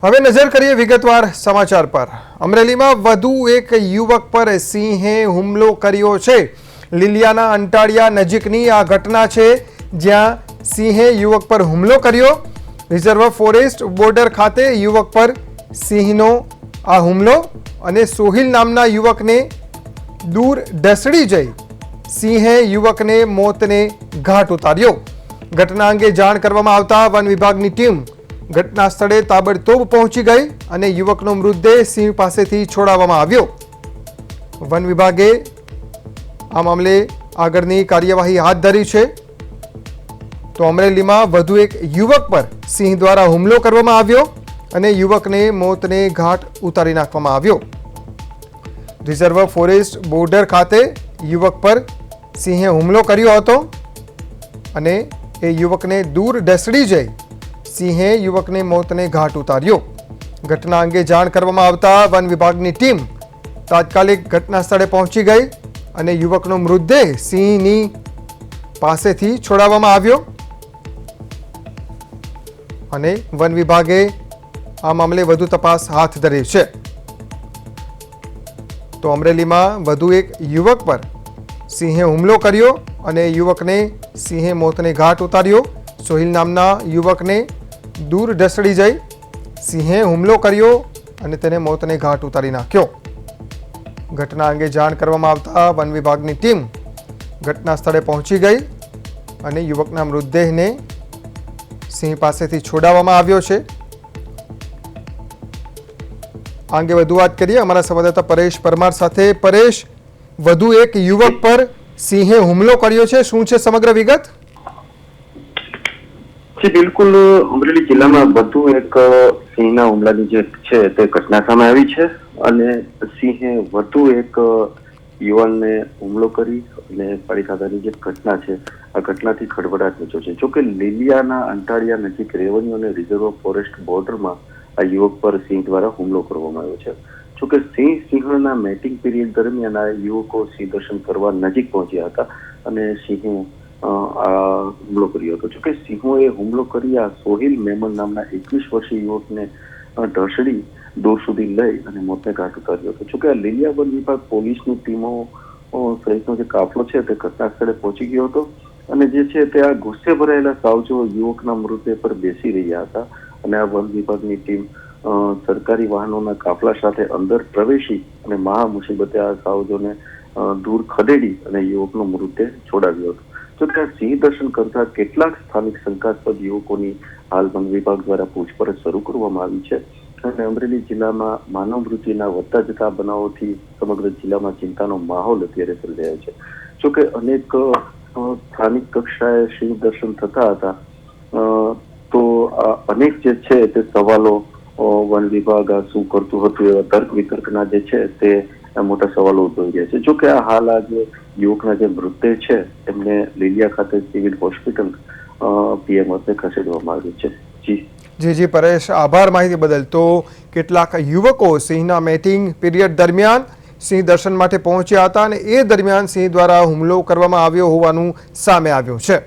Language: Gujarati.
હવે નજર કરીએ વિગતવાર સમાચાર પર। અમરેલીમાં વધુ એક યુવક પર સિંહે હુમલો કર્યો છે। લીલિયાના અંટાળિયા નજીકની આ ઘટના છે, જ્યાં સિંહે યુવક પર હુમલો કર્યો। રિઝર્વ ફોરેસ્ટ બોર્ડર ખાતે યુવક પર સિંહનો આ હુમલો અને સોહિલ નામના યુવકને દૂર ઢસડી જઈ સિંહે યુવકને મોતને ઘાટ ઉતાર્યો। ઘટના અંગે જાણ કરવામાં આવતા વન વિભાગની ટીમ ઘટના સ્થળે તાબડતોબ પહોંચી ગઈ અને યુવકનો મૃતદેહ સિંહ પાસેથી છોડાવવામાં આવ્યો। વન વિભાગે આ મામલે આગળની કાર્યવાહી હાથ ધરી છે। તો અમરેલીમાં વધુ એક યુવક પર સિંહ દ્વારા હુમલો કરવામાં આવ્યો અને યુવકને મોતને ઘાટ ઉતારી નાખવામાં આવ્યો। રિઝર્વ ફોરેસ્ટ બોર્ડર ખાતે યુવક પર સિંહે હુમલો કર્યો હતો અને એ યુવકને દૂર ઢસડી જઈ સિંહે યુવકને મોતને ઘાટ ઉતાર્યો। ઘટના અંગે જાણ કરવામાં આવતા વન વિભાગની ટીમ તાત્કાલિક ઘટના સ્થળે પહોંચી ગઈ અને યુવકનો મૃતદેહ સિંહની પાસેથી છોડાવવામાં આવ્યો અને વન વિભાગે આ મામલે વધુ તપાસ હાથ ધરી છે। તો અમરેલીમાં વધુ એક યુવક પર સિંહે હુમલો કર્યો અને યુવકને સિંહે મોતને ઘાટ ઉતાર્યો। સોહિલ નામના યુવકને દૂર ઢસડી જઈ સિંહે હુમલો કર્યો અને તેને મોતને ઘાટ ઉતારી નાખ્યો। ઘટના અંગે જાણ કરવામાં આવતા વન વિભાગની ટીમ ઘટના સ્થળે પહોંચી ગઈ અને યુવકના મૃતદેહને સિંહ પાસેથી છોડાવવામાં આવ્યો છે। આ અંગે વધુ વાત કરીએ અમારા સંવાદદાતા પરેશ પરમાર સાથે। પરેશ, વધુ એક યુવક પર સિંહે હુમલો કર્યો છે, શું છે સમગ્ર વિગત? જી બિલકુલ, અમરેલી જિલ્લામાં વધુ એક સિંહના હુમલાની જે છે તે ઘટના સામે આવી છે અને સિંહે વધુ એક યુવાનને હુમલો કરી અને પાડી ખાધાની જે ઘટના છે આ ઘટનાથી ખળભળાટ મચ્યો છે। જોકે લીલિયાના અંટાળિયા નજીક રેવન્યુ અને રિઝર્વ ફોરેસ્ટ બોર્ડરમાં આ યુવક પર સિંહ દ્વારા હુમલો કરવામાં આવ્યો છે। જોકે સિંહના મેટિંગ પીરિયડ દરમિયાન આ યુવકો સિંહ દર્શન કરવા નજીક પહોંચ્યા હતા અને સિંહે હુમલો કર્યો હતો। જોકે સિંહોએ હુમલો કર્યા સોહિલ મેમન નામના 21 વર્ષીય યુવકને ઢસડી દૂર સુધી લઈ અને મોતને ઘાટ ઉતાર્યો હતો। જોકે આ લીલિયા વન વિભાગ પોલીસની ટીમો સહિતનો જે કાફલો છે તે ઘટના સ્થળે પહોંચી ગયો હતો અને જે છે તે આ ગુસ્સે ભરાયેલા સાવજો યુવકના મૃતદેહ પર બેસી રહ્યા હતા અને આ વન વિભાગની ટીમ સરકારી વાહનોના કાફલા સાથે અંદર પ્રવેશી અને મહા મુસીબતે આ સાવજોને દૂર ખદેડી અને યુવકનો મૃતદેહ છોડાવ્યો હતો। જો કે સિંહ દર્શન કરતા કેટલાક સ્થાનિક શંકાસ્પદ યુવકોની હાલ વન વિભાગ દ્વારા પૂછપરછ શરૂ કરવામાં આવી છે અને અમરેલી જિલ્લામાં માનવ મૃત્યુના વધતા જતા બનાવોથી સમગ્ર જિલ્લામાં ચિંતાનો માહોલ અત્યારે સર્જાયો છે। જો કે અનેક સ્થાનિક કક્ષાએ સિંહ દર્શન થતા હતા તો અનેક જે છે તે સવાલો વન વિભાગ શું કરતું હતું એવા તર્ક વિતર્કના જે છે તે મોટા સવાલો ઉદ્ભવી રહ્યા છે। જો કે આ હાલ આ જે યુવકના જે મૃતદેહ છે એમને લીલિયા ખાતે સિવિલ હોસ્પિટલ પીએમ અર્થે ખસેડવામાં આવ્યું છે। જી પરેશ, આભાર માહિતી બદલ। તો કેટલાક યુવકો સિંહના મેટિંગ પીરિયડ દરમિયાન સિંહ દર્શન માટે પહોંચ્યા હતા અને એ દરમિયાન સિંહ દ્વારા હુમલો કરવામાં આવ્યો હોવાનું સામે આવ્યું છે।